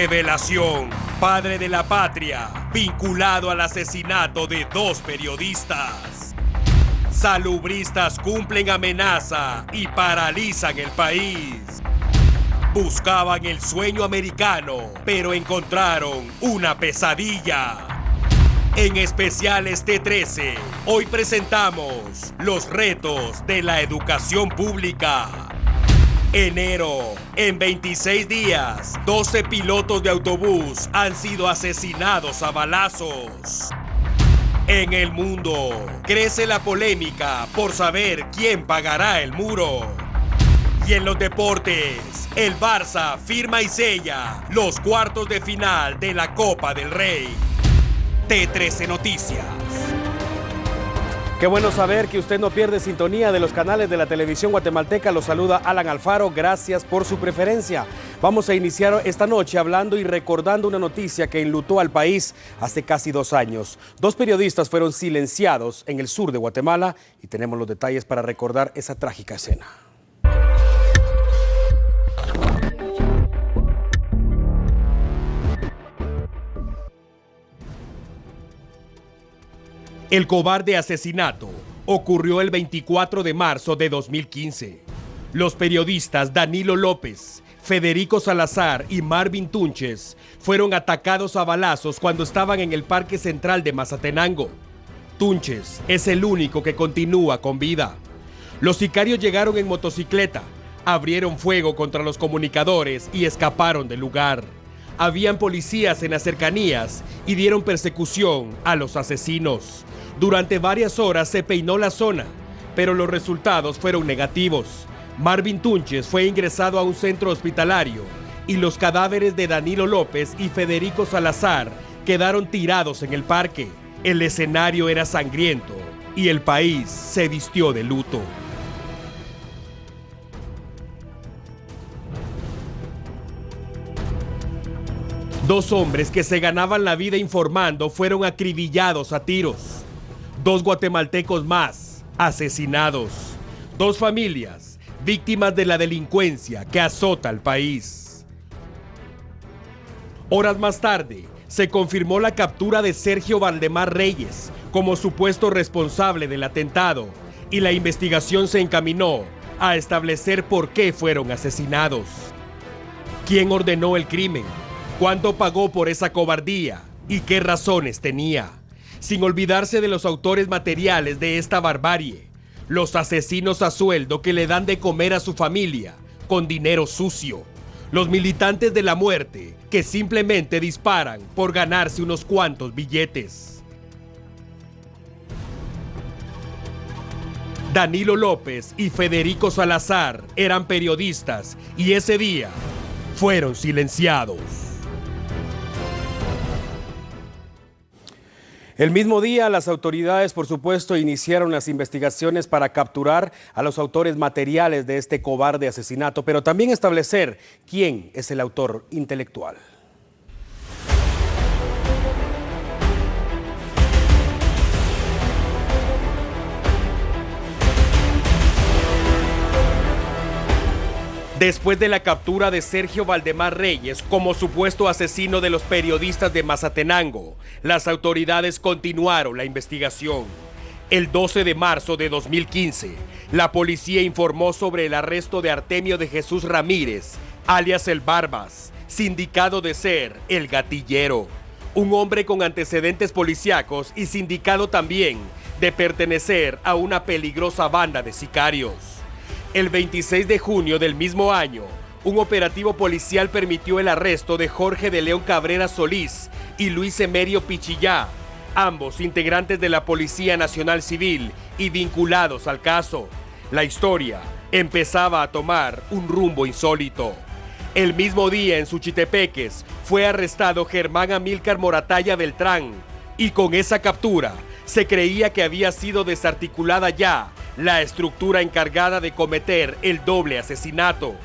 Revelación, padre de la patria, vinculado al asesinato de 2 periodistas. Salubristas cumplen amenaza y paralizan el país. Buscaban el sueño americano, pero encontraron una pesadilla. En Especiales T13, hoy presentamos los retos de la educación pública. Enero, en 26 días, 12 pilotos de autobús han sido asesinados a balazos. En el mundo, crece la polémica por saber quién pagará el muro. Y en los deportes, el Barça firma y sella los cuartos de final de la Copa del Rey. T13 Noticias. Qué bueno saber que usted no pierde sintonía de los canales de la televisión guatemalteca. Los saluda Alan Alfaro, gracias por su preferencia. Vamos a iniciar esta noche hablando y recordando una noticia que enlutó al país hace casi 2 años. 2 periodistas fueron silenciados en el sur de Guatemala y tenemos los detalles para recordar esa trágica escena. El cobarde asesinato ocurrió el 24 de marzo de 2015. Los periodistas Danilo López, Federico Salazar y Marvin Tunches fueron atacados a balazos cuando estaban en el Parque Central de Mazatenango. Tunches es el único que continúa con vida. Los sicarios llegaron en motocicleta, abrieron fuego contra los comunicadores y escaparon del lugar. Habían policías en las cercanías y dieron persecución a los asesinos. Durante varias horas se peinó la zona, pero los resultados fueron negativos. Marvin Tunches fue ingresado a un centro hospitalario y los cadáveres de Danilo López y Federico Salazar quedaron tirados en el parque. El escenario era sangriento y el país se vistió de luto. Dos hombres que se ganaban la vida informando fueron acribillados a tiros. 2 guatemaltecos más asesinados. 2 familias víctimas de la delincuencia que azota al país. Horas más tarde, se confirmó la captura de Sergio Valdemar Reyes como supuesto responsable del atentado y la investigación se encaminó a establecer por qué fueron asesinados. ¿Quién ordenó el crimen? ¿Cuánto pagó por esa cobardía? ¿Y qué razones tenía? Sin olvidarse de los autores materiales de esta barbarie, los asesinos a sueldo que le dan de comer a su familia con dinero sucio, los militantes de la muerte que simplemente disparan por ganarse unos cuantos billetes. Danilo López y Federico Salazar eran periodistas y ese día fueron silenciados. El mismo día, las autoridades, por supuesto, iniciaron las investigaciones para capturar a los autores materiales de este cobarde asesinato, pero también establecer quién es el autor intelectual. Después de la captura de Sergio Valdemar Reyes como supuesto asesino de los periodistas de Mazatenango, las autoridades continuaron la investigación. El 12 de marzo de 2015, la policía informó sobre el arresto de Artemio de Jesús Ramírez, alias El Barbas, sindicado de ser El Gatillero, un hombre con antecedentes policíacos y sindicado también de pertenecer a una peligrosa banda de sicarios. El 26 de junio del mismo año, un operativo policial permitió el arresto de Jorge de León Cabrera Solís y Luis Emerio Pichillá, ambos integrantes de la Policía Nacional Civil y vinculados al caso. La historia empezaba a tomar un rumbo insólito. El mismo día en Suchitepeques fue arrestado Germán Amílcar Moratalla Beltrán y con esa captura se creía que había sido desarticulada ya la estructura encargada de cometer el doble asesinato,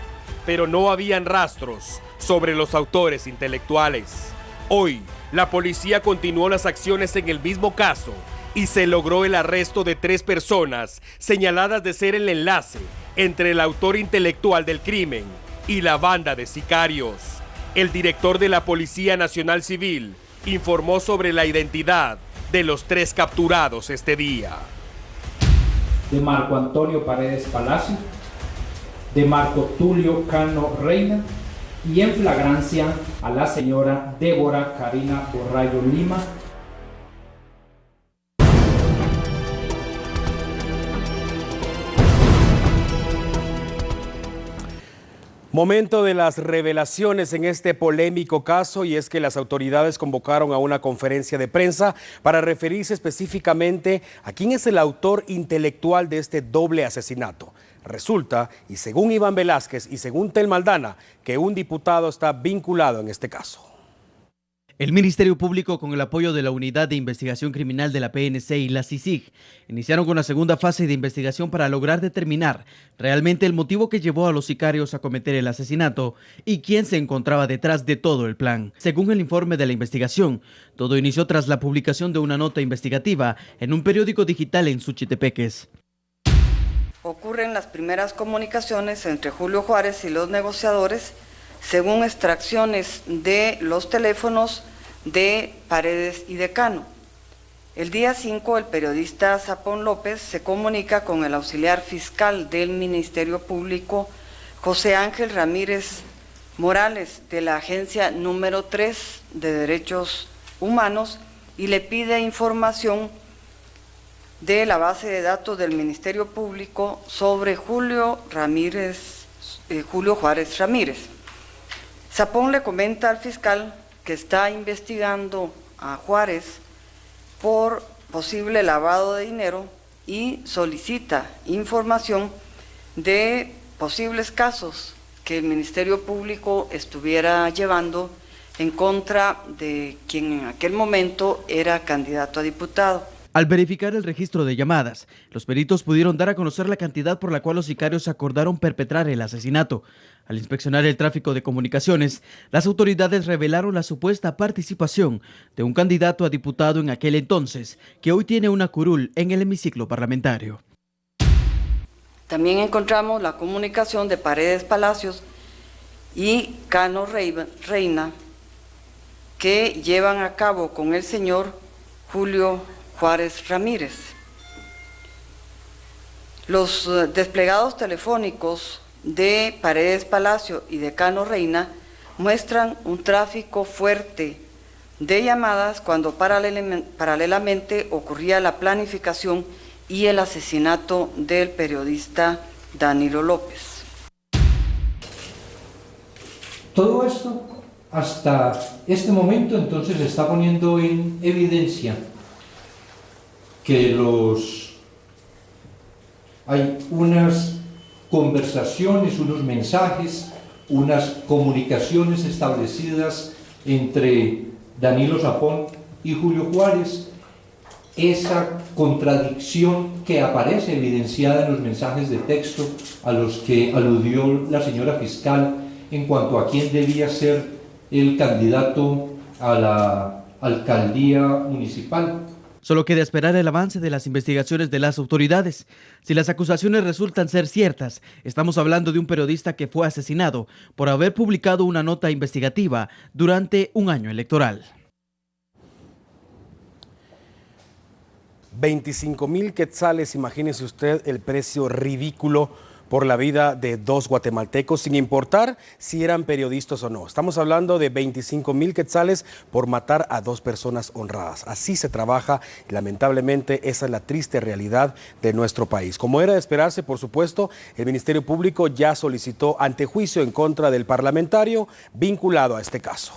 pero no habían rastros sobre los autores intelectuales. Hoy, la policía continuó las acciones en el mismo caso y se logró el arresto de 3 personas señaladas de ser el enlace entre el autor intelectual del crimen y la banda de sicarios. El director de la Policía Nacional Civil informó sobre la identidad de los 3 capturados este día. De Marco Antonio Paredes Palacio, de Marco Tulio Cano Reina y en flagrancia a la señora Débora Karina Borrayo Lima. Momento de las revelaciones en este polémico caso, y es que las autoridades convocaron a una conferencia de prensa para referirse específicamente a quién es el autor intelectual de este doble asesinato. Resulta, y según Iván Velázquez y según Tel Maldana, que un diputado está vinculado en este caso. El Ministerio Público, con el apoyo de la Unidad de Investigación Criminal de la PNC y la CICIG, iniciaron con la segunda fase de investigación para lograr determinar realmente el motivo que llevó a los sicarios a cometer el asesinato y quién se encontraba detrás de todo el plan. Según el informe de la investigación, todo inició tras la publicación de una nota investigativa en un periódico digital en Suchitepeques. Ocurren las primeras comunicaciones entre Julio Juárez y los negociadores, según extracciones de los teléfonos de Paredes y de Cano. El día 5, el periodista Zapón López se comunica con el auxiliar fiscal del Ministerio Público, José Ángel Ramírez Morales, de la Agencia número 3 de Derechos Humanos, y le pide información de la base de datos del Ministerio Público sobre Julio Juárez Ramírez. Zapón le comenta al fiscal que está investigando a Juárez por posible lavado de dinero y solicita información de posibles casos que el Ministerio Público estuviera llevando en contra de quien en aquel momento era candidato a diputado. Al verificar el registro de llamadas, los peritos pudieron dar a conocer la cantidad por la cual los sicarios acordaron perpetrar el asesinato. Al inspeccionar el tráfico de comunicaciones, las autoridades revelaron la supuesta participación de un candidato a diputado en aquel entonces, que hoy tiene una curul en el hemiciclo parlamentario. También encontramos la comunicación de Paredes Palacios y Cano Reina, que llevan a cabo con el señor Julio Juárez Ramírez. Los desplegados telefónicos de Paredes Palacio y de Cano Reina muestran un tráfico fuerte de llamadas cuando paralelamente ocurría la planificación y el asesinato del periodista Danilo López. Todo esto, hasta este momento, entonces, se está poniendo en evidencia que hay unas conversaciones, unos mensajes, unas comunicaciones establecidas entre Danilo Zapón y Julio Juárez, esa contradicción que aparece evidenciada en los mensajes de texto a los que aludió la señora fiscal en cuanto a quién debía ser el candidato a la alcaldía municipal. Solo queda esperar el avance de las investigaciones de las autoridades. Si las acusaciones resultan ser ciertas, estamos hablando de un periodista que fue asesinado por haber publicado una nota investigativa durante un año electoral. 25,000 quetzales, imagínese usted el precio ridículo por la vida de 2 guatemaltecos, sin importar si eran periodistas o no. Estamos hablando de 25,000 quetzales por matar a 2 personas honradas. Así se trabaja y lamentablemente esa es la triste realidad de nuestro país. Como era de esperarse, por supuesto, el Ministerio Público ya solicitó antejuicio en contra del parlamentario vinculado a este caso.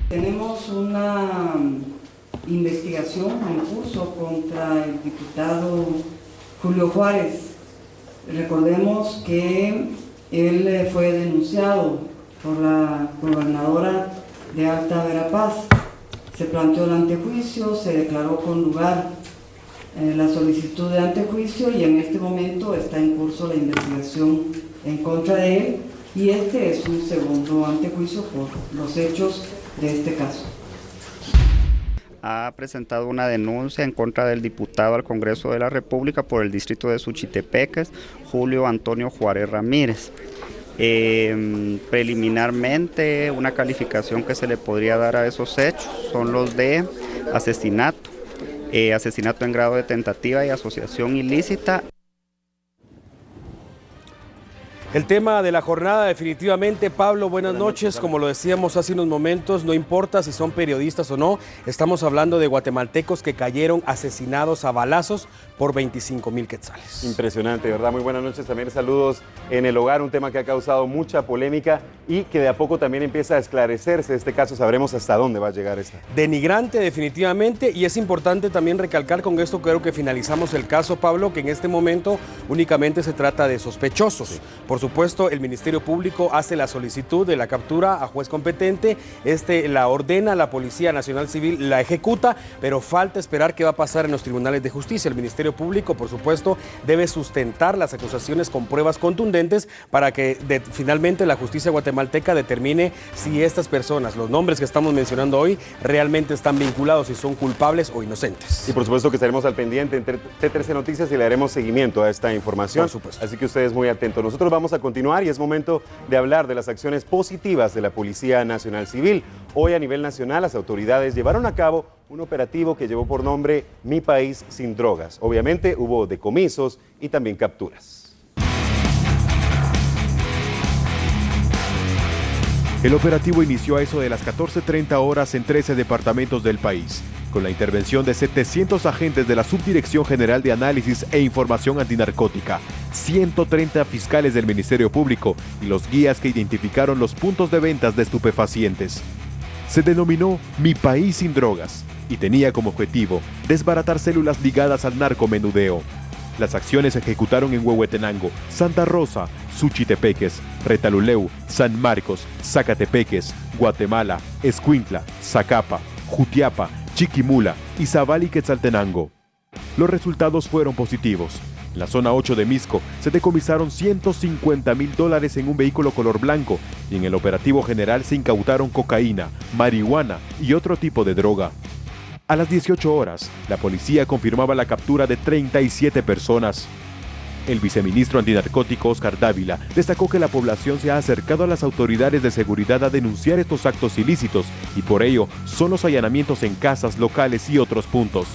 Tenemos una investigación en curso contra el diputado Julio Juárez. Recordemos que él fue denunciado por la gobernadora de Alta Verapaz. Se planteó el antejuicio, se declaró con lugar la solicitud de antejuicio y en este momento está en curso la investigación en contra de él y este es un segundo antejuicio por los hechos de este caso. Ha presentado una denuncia en contra del diputado al Congreso de la República por el distrito de Suchitepeques, Julio Antonio Juárez Ramírez. Preliminarmente, una calificación que se le podría dar a esos hechos son los de asesinato, asesinato en grado de tentativa y asociación ilícita. El tema de la jornada definitivamente, Pablo, buenas noches. Como lo decíamos hace unos momentos, no importa si son periodistas o no, estamos hablando de guatemaltecos que cayeron asesinados a balazos por 25,000 quetzales. Impresionante, ¿verdad? Muy buenas noches, también saludos en el hogar, un tema que ha causado mucha polémica y que de a poco también empieza a esclarecerse este caso, sabremos hasta dónde va a llegar esta. Denigrante definitivamente, y es importante también recalcar, con esto creo que finalizamos el caso, Pablo, que en este momento únicamente se trata de sospechosos. Sí. Por supuesto, el Ministerio Público hace la solicitud de la captura a juez competente, la ordena la Policía Nacional Civil, la ejecuta, pero falta esperar qué va a pasar en los tribunales de justicia. El Ministerio Público, por supuesto, debe sustentar las acusaciones con pruebas contundentes para que finalmente la justicia guatemalteca determine si estas personas, los nombres que estamos mencionando hoy, realmente están vinculados, si son culpables o inocentes. Y por supuesto que estaremos al pendiente en T13 Noticias y le haremos seguimiento a esta información. Por supuesto. Así que ustedes muy atentos. Nosotros vamos a continuar y es momento de hablar de las acciones positivas de la Policía Nacional Civil. Hoy a nivel nacional las autoridades llevaron a cabo un operativo que llevó por nombre Mi País Sin Drogas. Obviamente hubo decomisos y también capturas. El operativo inició a eso de las 14:30 horas en 13 departamentos del país, con la intervención de 700 agentes de la Subdirección General de Análisis e Información Antinarcótica, 130 fiscales del Ministerio Público y los guías que identificaron los puntos de ventas de estupefacientes. Se denominó Mi País Sin Drogas y tenía como objetivo desbaratar células ligadas al narcomenudeo. Las acciones se ejecutaron en Huehuetenango, Santa Rosa, Suchitepeques, Retaluleu, San Marcos, Zacatepeques, Guatemala, Escuintla, Zacapa, Jutiapa, Chiquimula, Izabal y Quetzaltenango. Los resultados fueron positivos. En la zona 8 de Misco se decomisaron $150,000 en un vehículo color blanco y en el operativo general se incautaron cocaína, marihuana y otro tipo de droga. A las 18 horas, la policía confirmaba la captura de 37 personas. El viceministro antinarcótico Oscar Dávila destacó que la población se ha acercado a las autoridades de seguridad a denunciar estos actos ilícitos y por ello son los allanamientos en casas, locales y otros puntos.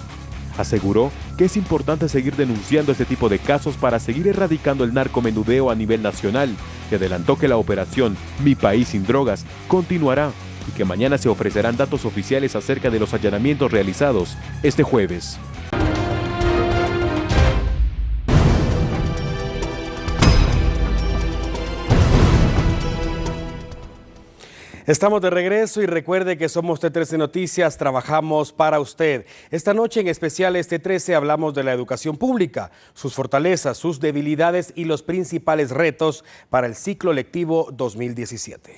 Aseguró que es importante seguir denunciando este tipo de casos para seguir erradicando el narcomenudeo a nivel nacional y adelantó que la operación Mi País Sin Drogas continuará y que mañana se ofrecerán datos oficiales acerca de los allanamientos realizados este jueves. Estamos de regreso y recuerde que somos T13 Noticias, trabajamos para usted. Esta noche en especial T13 hablamos de la educación pública, sus fortalezas, sus debilidades y los principales retos para el ciclo lectivo 2017.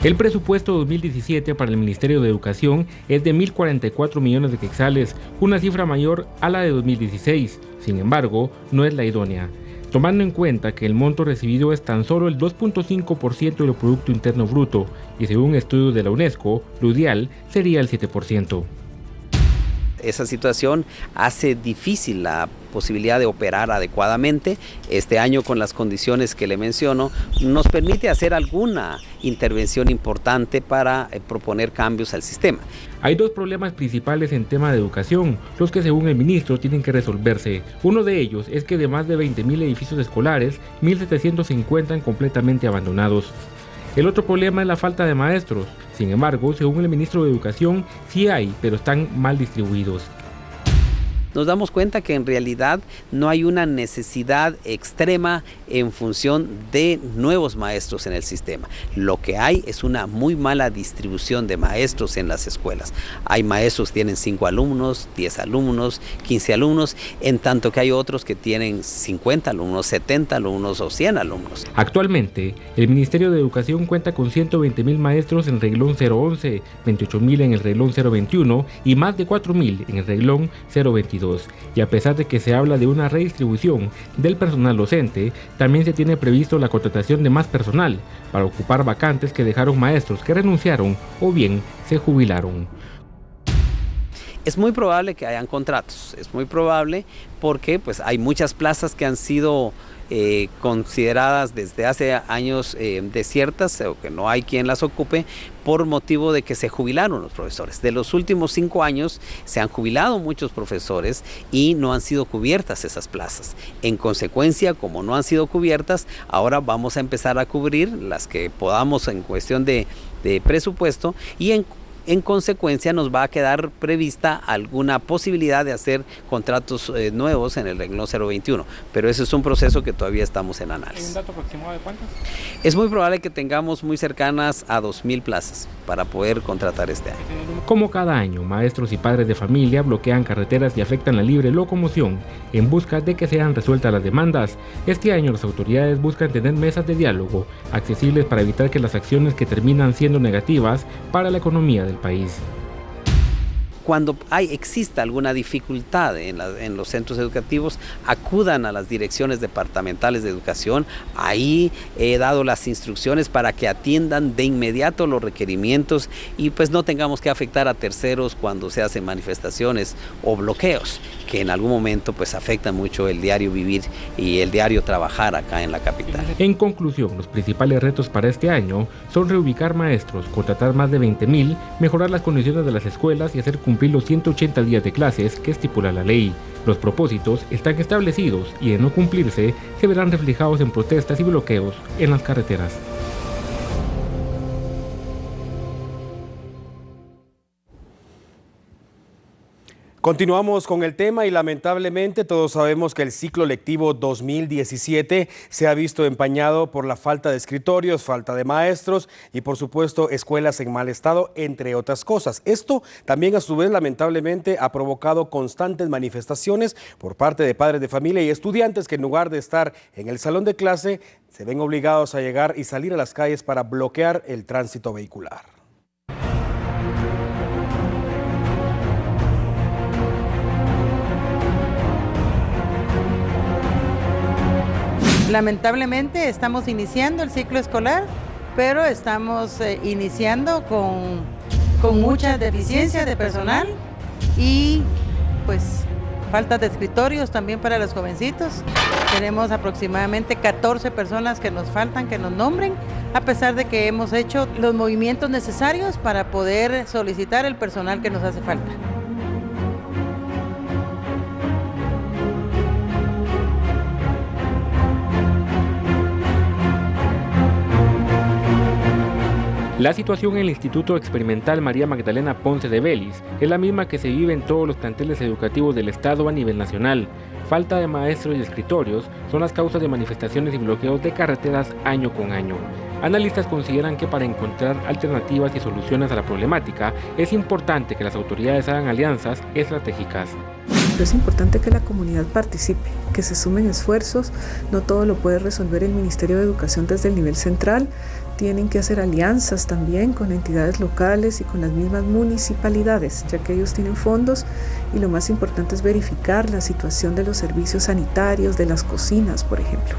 El presupuesto 2017 para el Ministerio de Educación es de 1.044 millones de quetzales, una cifra mayor a la de 2016. Sin embargo, no es la idónea, tomando en cuenta que el monto recibido es tan solo el 2.5% del Producto Interno Bruto y según estudios de la UNESCO, lo ideal sería el 7%. Esa situación hace difícil la posibilidad de operar adecuadamente. Este año, con las condiciones que le menciono, nos permite hacer alguna intervención importante para proponer cambios al sistema. Hay dos problemas principales en tema de educación, los que según el ministro tienen que resolverse. Uno de ellos es que de más de 20.000 edificios escolares, 1.700 se encuentran completamente abandonados. El otro problema es la falta de maestros. Sin embargo, según el ministro de Educación, sí hay, pero están mal distribuidos. Nos damos cuenta que en realidad no hay una necesidad extrema en función de nuevos maestros en el sistema. Lo que hay es una muy mala distribución de maestros en las escuelas. Hay maestros que tienen 5 alumnos, 10 alumnos, 15 alumnos, en tanto que hay otros que tienen 50 alumnos, 70 alumnos o 100 alumnos. Actualmente, el Ministerio de Educación cuenta con 120.000 maestros en el reglón 011, 28.000 en el reglón 021 y más de 4.000 en el reglón 022. Y a pesar de que se habla de una redistribución del personal docente, también se tiene previsto la contratación de más personal para ocupar vacantes que dejaron maestros que renunciaron o bien se jubilaron. Es muy probable que hayan contratos, es muy probable porque pues, hay muchas plazas que han sido consideradas desde hace años desiertas o que no hay quien las ocupe por motivo de que se jubilaron los profesores. De los últimos 5 años se han jubilado muchos profesores y no han sido cubiertas esas plazas. En consecuencia, como no han sido cubiertas, ahora vamos a empezar a cubrir las que podamos en cuestión de presupuesto y en consecuencia nos va a quedar prevista alguna posibilidad de hacer contratos nuevos en el renglón 021, pero ese es un proceso que todavía estamos en análisis. ¿Hay un dato aproximado de cuántas? Es muy probable que tengamos muy cercanas a 2.000 plazas para poder contratar este año. Como cada año, maestros y padres de familia bloquean carreteras y afectan la libre locomoción en busca de que sean resueltas las demandas. Este año las autoridades buscan tener mesas de diálogo accesibles para evitar que las acciones que terminan siendo negativas para la economía del país. Cuando exista alguna dificultad en los centros educativos, acudan a las direcciones departamentales de educación. Ahí he dado las instrucciones para que atiendan de inmediato los requerimientos y pues no tengamos que afectar a terceros cuando se hacen manifestaciones o bloqueos, que en algún momento pues afectan mucho el diario vivir y el diario trabajar acá en la capital. En conclusión, los principales retos para este año son reubicar maestros, contratar más de 20.000, mejorar las condiciones de las escuelas y hacer cumplir los 180 días de clases que estipula la ley. Los propósitos están establecidos y en no cumplirse se verán reflejados en protestas y bloqueos en las carreteras. Continuamos con el tema y lamentablemente todos sabemos que el ciclo lectivo 2017 se ha visto empañado por la falta de escritorios, falta de maestros y por supuesto escuelas en mal estado, entre otras cosas. Esto también a su vez lamentablemente ha provocado constantes manifestaciones por parte de padres de familia y estudiantes que en lugar de estar en el salón de clase se ven obligados a llegar y salir a las calles para bloquear el tránsito vehicular. Lamentablemente estamos iniciando el ciclo escolar, pero estamos iniciando con mucha deficiencia de personal y pues falta de escritorios también para los jovencitos. Tenemos aproximadamente 14 personas que nos faltan, que nos nombren, a pesar de que hemos hecho los movimientos necesarios para poder solicitar el personal que nos hace falta. La situación en el Instituto Experimental María Magdalena Ponce de Vélez es la misma que se vive en todos los planteles educativos del Estado a nivel nacional. Falta de maestros y escritorios son las causas de manifestaciones y bloqueos de carreteras año con año. Analistas consideran que para encontrar alternativas y soluciones a la problemática es importante que las autoridades hagan alianzas estratégicas. Es importante que la comunidad participe, que se sumen esfuerzos. No todo lo puede resolver el Ministerio de Educación desde el nivel central. Tienen que hacer alianzas también con entidades locales y con las mismas municipalidades, ya que ellos tienen fondos y lo más importante es verificar la situación de los servicios sanitarios, de las cocinas, por ejemplo.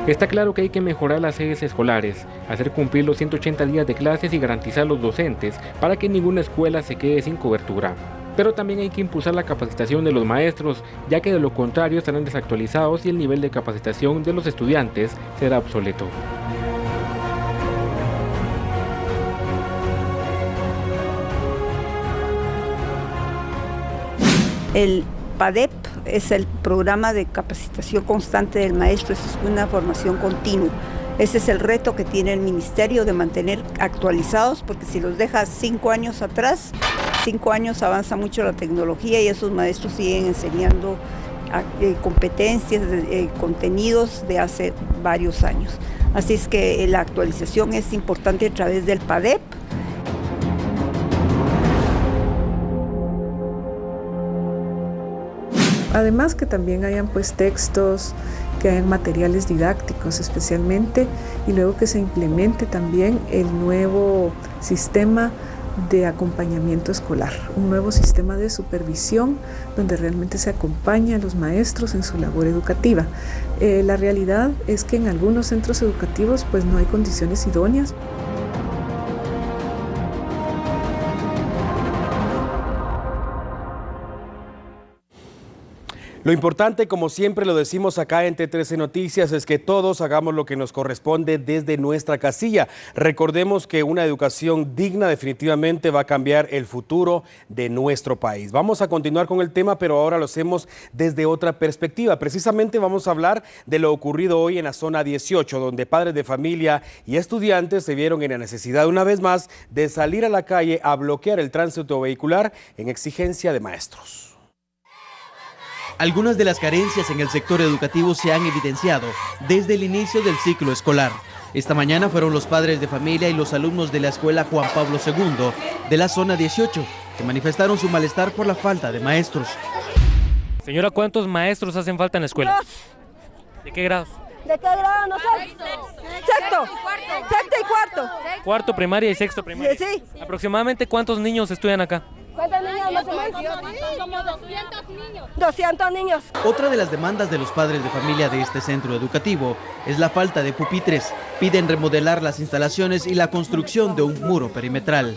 Está claro que hay que mejorar las sedes escolares, hacer cumplir los 180 días de clases y garantizar los docentes para que ninguna escuela se quede sin cobertura. Pero también hay que impulsar la capacitación de los maestros, ya que de lo contrario estarán desactualizados y el nivel de capacitación de los estudiantes será obsoleto. El PADEP es el programa de capacitación constante del maestro, es una formación continua. Ese es el reto que tiene el ministerio de mantener actualizados, porque si los dejas 5 años atrás, 5 años avanza mucho la tecnología y esos maestros siguen enseñando competencias, contenidos de hace varios años. Así es que la actualización es importante a través del PADEP. Además que también hayan pues textos, que hayan materiales didácticos especialmente y luego que se implemente también el nuevo sistema de acompañamiento escolar, un nuevo sistema de supervisión donde realmente se acompaña a los maestros en su labor educativa. La realidad es que en algunos centros educativos pues no hay condiciones idóneas. Lo importante, como siempre lo decimos acá en T13 Noticias, es que todos hagamos lo que nos corresponde desde nuestra casilla. Recordemos que una educación digna definitivamente va a cambiar el futuro de nuestro país. Vamos a continuar con el tema, pero ahora lo hacemos desde otra perspectiva. Precisamente vamos a hablar de lo ocurrido hoy en la zona 18, donde padres de familia y estudiantes se vieron en la necesidad una vez más de salir a la calle a bloquear el tránsito vehicular en exigencia de maestros. Algunas de las carencias en el sector educativo se han evidenciado desde el inicio del ciclo escolar. Esta mañana fueron los padres de familia y los alumnos de la escuela Juan Pablo II de la zona 18 que manifestaron su malestar por la falta de maestros. Señora, ¿cuántos maestros hacen falta en la escuela? ¿De qué grados? ¿De qué grado no sé? Sexto y cuarto. Cuarto primaria y sexto primaria. Sí. ¿Aproximadamente cuántos niños estudian acá? ¿Cuántos niños más o menos? Como 200 niños. 200 niños. Otra de las demandas de los padres de familia de este centro educativo es la falta de pupitres. Piden remodelar las instalaciones y la construcción de un muro perimetral.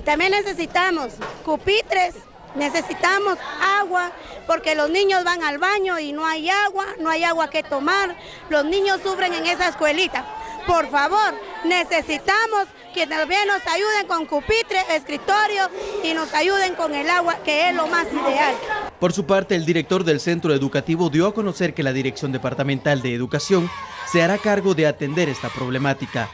También necesitamos pupitres, necesitamos agua, porque los niños van al baño y no hay agua que tomar. Los niños sufren en esa escuelita. Por favor, necesitamos que también nos ayuden con pupitre, escritorio y nos ayuden con el agua, que es lo más ideal. Por su parte, el director del centro educativo dio a conocer que la Dirección Departamental de Educación se hará cargo de atender esta problemática.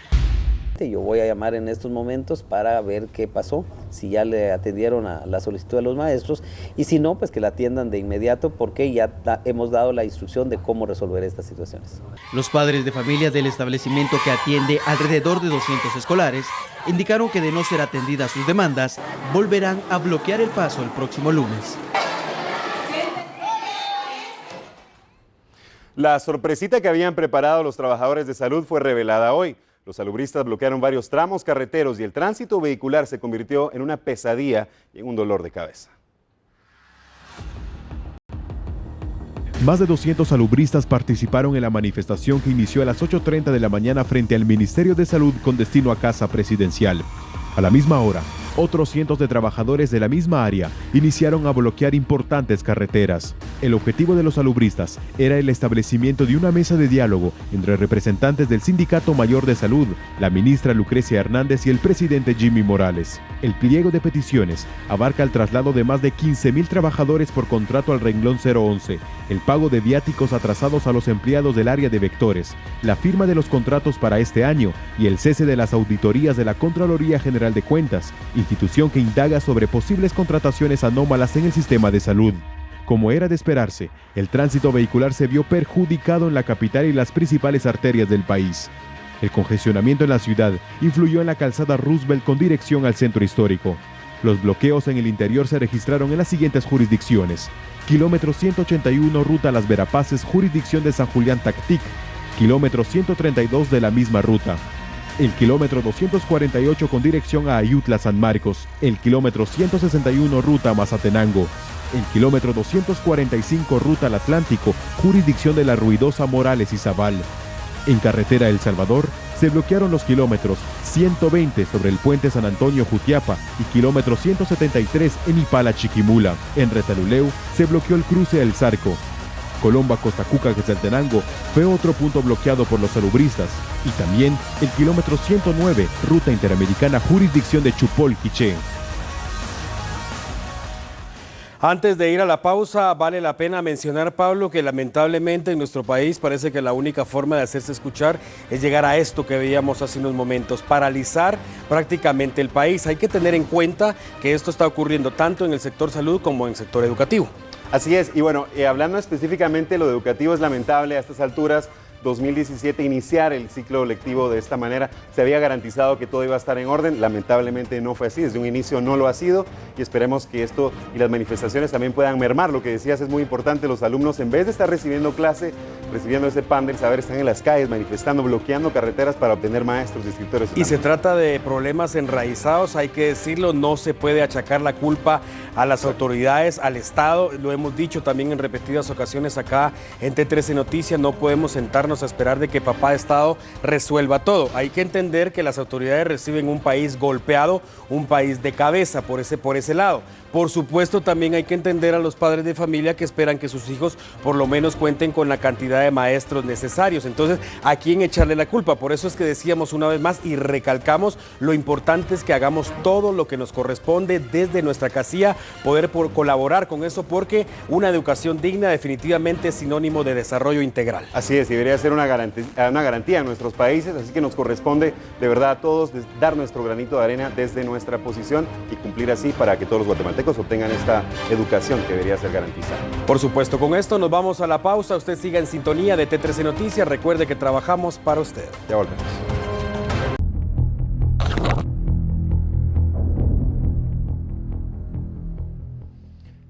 Yo voy a llamar en estos momentos para ver qué pasó, si ya le atendieron a la solicitud de los maestros y si no, pues que la atiendan de inmediato porque ya hemos dado la instrucción de cómo resolver estas situaciones. Los padres de familia del establecimiento, que atiende alrededor de 200 escolares, indicaron que de no ser atendidas sus demandas, volverán a bloquear el paso el próximo lunes. La sorpresita que habían preparado los trabajadores de salud fue revelada hoy. Los salubristas bloquearon varios tramos carreteros y el tránsito vehicular se convirtió en una pesadilla y en un dolor de cabeza. Más de 200 salubristas participaron en la manifestación que inició a las 8:30 de la mañana frente al Ministerio de Salud con destino a Casa Presidencial. A la misma hora, otros cientos de trabajadores de la misma área iniciaron a bloquear importantes carreteras. El objetivo de los salubristas era el establecimiento de una mesa de diálogo entre representantes del Sindicato Mayor de Salud, la ministra Lucrecia Hernández y el presidente Jimmy Morales. El pliego de peticiones abarca el traslado de más de 15,000 trabajadores por contrato al renglón 011, el pago de viáticos atrasados a los empleados del área de vectores, la firma de los contratos para este año y el cese de las auditorías de la Contraloría General de Cuentas, institución que indaga sobre posibles contrataciones anómalas en el sistema de salud. Como era de esperarse, el tránsito vehicular se vio perjudicado en la capital y las principales arterias del país. El congestionamiento en la ciudad influyó en la calzada Roosevelt con dirección al centro histórico. Los bloqueos en el interior se registraron en las siguientes jurisdicciones: kilómetro 181 ruta Las Verapaces, jurisdicción de San Julián Tactic, kilómetro 132 de la misma ruta, el kilómetro 248 con dirección a Ayutla San Marcos, el kilómetro 161 ruta Mazatenango, el kilómetro 245 ruta al Atlántico, jurisdicción de la ruidosa Morales y Zabal. En carretera El Salvador se bloquearon los kilómetros 120 sobre el puente San Antonio Jutiapa y kilómetro 173 en Ipala Chiquimula. En Retaluleu se bloqueó el cruce El Zarco. Colomba Costa Cuca Quetzaltenango fue otro punto bloqueado por los salubristas, y también el kilómetro 109 ruta interamericana, jurisdicción de Chupol Quiché. Antes de ir a la pausa, vale la pena mencionar, Pablo, que lamentablemente en nuestro país parece que la única forma de hacerse escuchar es llegar a esto que veíamos hace unos momentos, paralizar prácticamente el país. Hay que tener en cuenta que esto está ocurriendo tanto en el sector salud como en el sector educativo. Así es, y bueno, hablando específicamente de lo educativo, es lamentable a estas alturas 2017 iniciar el ciclo lectivo de esta manera. Se había garantizado que todo iba a estar en orden, lamentablemente no fue así, desde un inicio no lo ha sido, y esperemos que esto y las manifestaciones también puedan mermar. Lo que decías es muy importante, los alumnos, en vez de estar recibiendo clase, recibiendo ese pan del saber, están en las calles manifestando, bloqueando carreteras para obtener maestros y escritores. Y se trata de problemas enraizados, hay que decirlo, no se puede achacar la culpa a las autoridades, al Estado. Lo hemos dicho también en repetidas ocasiones acá en T13 Noticias, no podemos sentarnos sentarnos a esperar de que papá Estado resuelva todo. Hay que entender que las autoridades reciben un país golpeado, un país de cabeza por ese lado. Por supuesto, también hay que entender a los padres de familia que esperan que sus hijos por lo menos cuenten con la cantidad de maestros necesarios. Entonces, ¿a quién echarle la culpa? Por eso es que decíamos una vez más y recalcamos lo importante es que hagamos todo lo que nos corresponde desde nuestra casilla, poder colaborar con eso, porque una educación digna definitivamente es sinónimo de desarrollo integral. Así es, y debería ser una garantía en nuestros países, así que nos corresponde de verdad a todos dar nuestro granito de arena desde nuestra posición y cumplir así para que todos los guatemaltecos obtengan esta educación que debería ser garantizada. Por supuesto, con esto nos vamos a la pausa. Usted siga en sintonía de T13 Noticias. Recuerde que trabajamos para usted. Ya volvemos.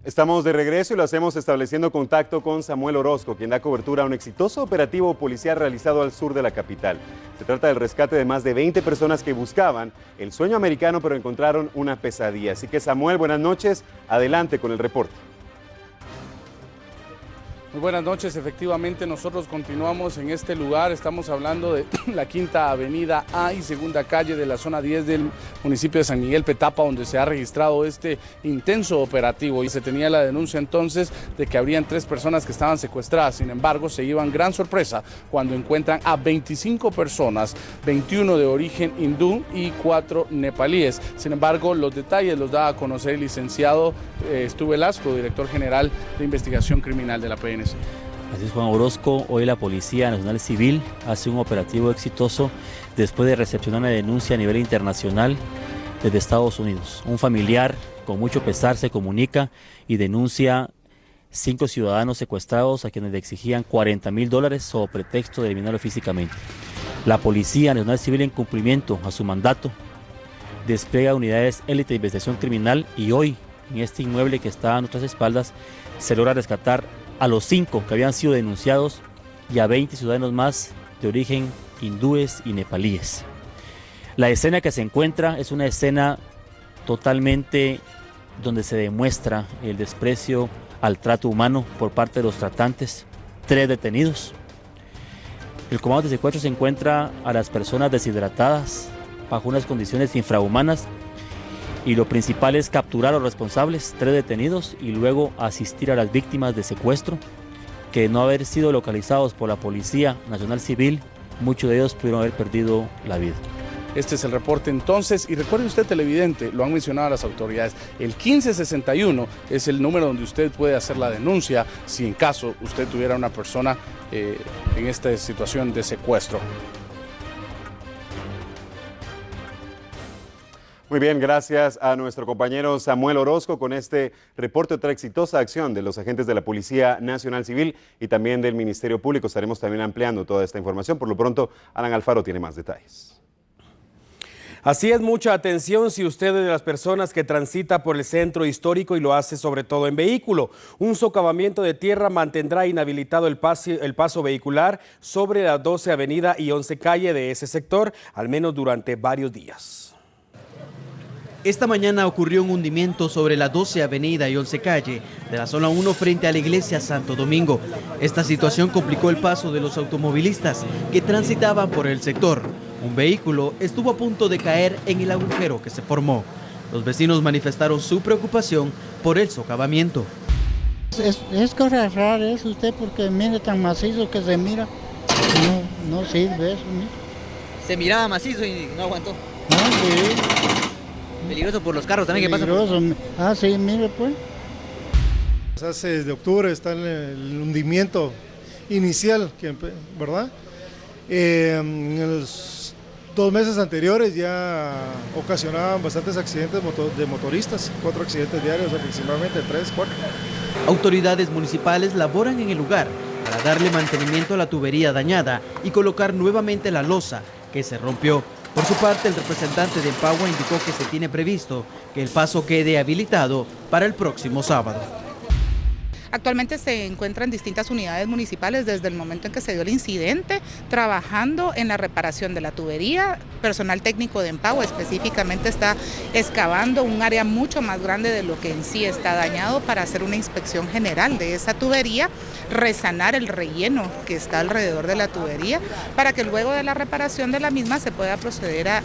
Estamos de regreso y lo hacemos estableciendo contacto con Samuel Orozco, quien da cobertura a un exitoso operativo policial realizado al sur de la capital. Se trata del rescate de más de 20 personas que buscaban el sueño americano, pero encontraron una pesadilla. Así que Samuel, buenas noches, adelante con el reporte. Muy buenas noches, efectivamente nosotros continuamos en este lugar, estamos hablando de la Quinta Avenida A y Segunda Calle de la zona 10 del municipio de San Miguel Petapa, donde se ha registrado este intenso operativo y se tenía la denuncia entonces de que habrían 3 personas que estaban secuestradas. Sin embargo, se llevan gran sorpresa cuando encuentran a 25 personas, 21 de origen hindú y 4 nepalíes. Sin embargo, los detalles los da a conocer el licenciado Stu Velasco, director general de investigación criminal de la PNC. Así es, Juan Orozco. Hoy la Policía Nacional Civil hace un operativo exitoso después de recepcionar una denuncia a nivel internacional desde Estados Unidos. Un familiar con mucho pesar se comunica y denuncia 5 ciudadanos secuestrados a quienes le exigían $40,000 sobre pretexto de eliminarlo físicamente. La Policía Nacional Civil, en cumplimiento a su mandato, despliega unidades élite de investigación criminal y hoy, en este inmueble que está a nuestras espaldas, se logra rescatar a los 5 que habían sido denunciados y a 20 ciudadanos más de origen hindúes y nepalíes. La escena que se encuentra es una escena totalmente donde se demuestra el desprecio al trato humano por parte de los tratantes. 3 detenidos. El comando de secuestro se encuentra a las personas deshidratadas bajo unas condiciones infrahumanas y lo principal es capturar a los responsables, 3 detenidos, y luego asistir a las víctimas de secuestro, que de no haber sido localizados por la Policía Nacional Civil, muchos de ellos pudieron haber perdido la vida. Este es el reporte entonces, y recuerde usted, televidente, lo han mencionado las autoridades, el 1561 es el número donde usted puede hacer la denuncia si en caso usted tuviera una persona en esta situación de secuestro. Muy bien, gracias a nuestro compañero Samuel Orozco con este reporte, otra exitosa acción de los agentes de la Policía Nacional Civil y también del Ministerio Público. Estaremos también ampliando toda esta información. Por lo pronto, Alan Alfaro tiene más detalles. Así es, mucha atención si usted es de las personas que transita por el centro histórico y lo hace sobre todo en vehículo. Un socavamiento de tierra mantendrá inhabilitado el paso vehicular sobre la 12 Avenida y 11 Calle de ese sector, al menos durante varios días. Esta mañana ocurrió un hundimiento sobre la 12 Avenida y 11 Calle de la zona 1 frente a la iglesia Santo Domingo. Esta situación complicó el paso de los automovilistas que transitaban por el sector. Un vehículo estuvo a punto de caer en el agujero que se formó. Los vecinos manifestaron su preocupación por el socavamiento. Es cosa rara eso usted, porque mire tan macizo que se mira. No sirve eso. Mira. Se miraba macizo y no aguantó. No, sí. Peligroso por los carros también que pasan. Ah, sí, mire pues. Hace desde octubre está el hundimiento inicial, ¿verdad? En los 2 meses anteriores ya ocasionaban bastantes accidentes de motoristas, 4 accidentes diarios aproximadamente, 3, 4. Autoridades municipales laboran en el lugar para darle mantenimiento a la tubería dañada y colocar nuevamente la losa que se rompió. Por su parte, el representante de Empagua indicó que se tiene previsto que el paso quede habilitado para el próximo sábado. Actualmente se encuentran distintas unidades municipales desde el momento en que se dio el incidente, trabajando en la reparación de la tubería, personal técnico de Empagua específicamente está excavando un área mucho más grande de lo que en sí está dañado para hacer una inspección general de esa tubería, resanar el relleno que está alrededor de la tubería, para que luego de la reparación de la misma se pueda proceder a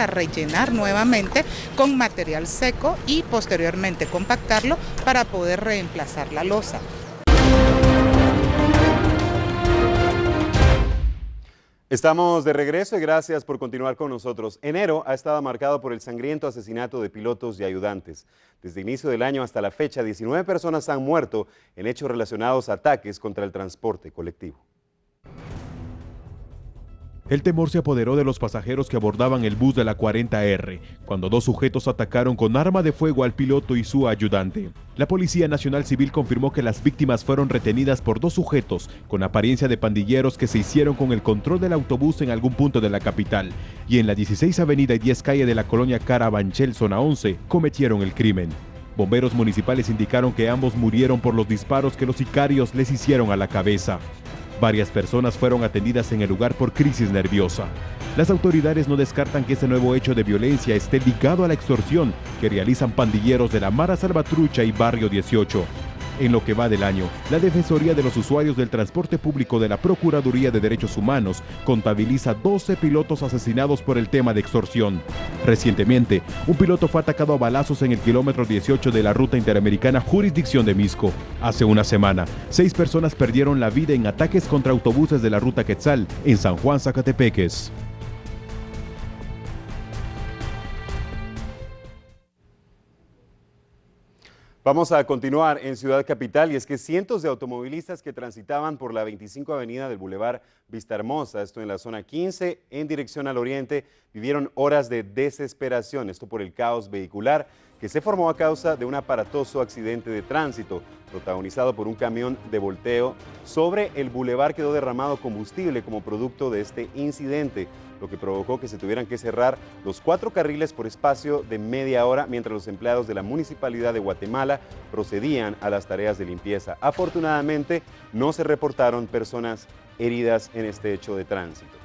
rellenar nuevamente con material seco y posteriormente compactarlo para poder reemplazar la losa. Estamos de regreso y gracias por continuar con nosotros. Enero ha estado marcado por el sangriento asesinato de pilotos y ayudantes. Desde inicio del año hasta la fecha, 19 personas han muerto en hechos relacionados a ataques contra el transporte colectivo. El temor se apoderó de los pasajeros que abordaban el bus de la 40R, cuando dos sujetos atacaron con arma de fuego al piloto y su ayudante. La Policía Nacional Civil confirmó que las víctimas fueron retenidas por dos sujetos con apariencia de pandilleros que se hicieron con el control del autobús en algún punto de la capital, y en la 16 Avenida y 10 Calle de la colonia Carabanchel, zona 11, cometieron el crimen. Bomberos municipales indicaron que ambos murieron por los disparos que los sicarios les hicieron a la cabeza. Varias personas fueron atendidas en el lugar por crisis nerviosa. Las autoridades no descartan que este nuevo hecho de violencia esté ligado a la extorsión que realizan pandilleros de la Mara Salvatrucha y Barrio 18. En lo que va del año, la Defensoría de los Usuarios del Transporte Público de la Procuraduría de Derechos Humanos contabiliza 12 pilotos asesinados por el tema de extorsión. Recientemente, un piloto fue atacado a balazos en el kilómetro 18 de la ruta interamericana jurisdicción de Misco. Hace una semana, 6 personas perdieron la vida en ataques contra autobuses de la ruta Quetzal en San Juan, Zacatepeques. Vamos a continuar en Ciudad Capital, y es que cientos de automovilistas que transitaban por la 25 Avenida del Boulevard Vistahermosa, esto en la zona 15, en dirección al oriente, vivieron horas de desesperación, esto por el caos vehicular que se formó a causa de un aparatoso accidente de tránsito protagonizado por un camión de volteo. Sobre el bulevar quedó derramado combustible como producto de este incidente, lo que provocó que se tuvieran que cerrar los 4 carriles por espacio de media hora mientras los empleados de la Municipalidad de Guatemala procedían a las tareas de limpieza. Afortunadamente, no se reportaron personas heridas en este hecho de tránsito.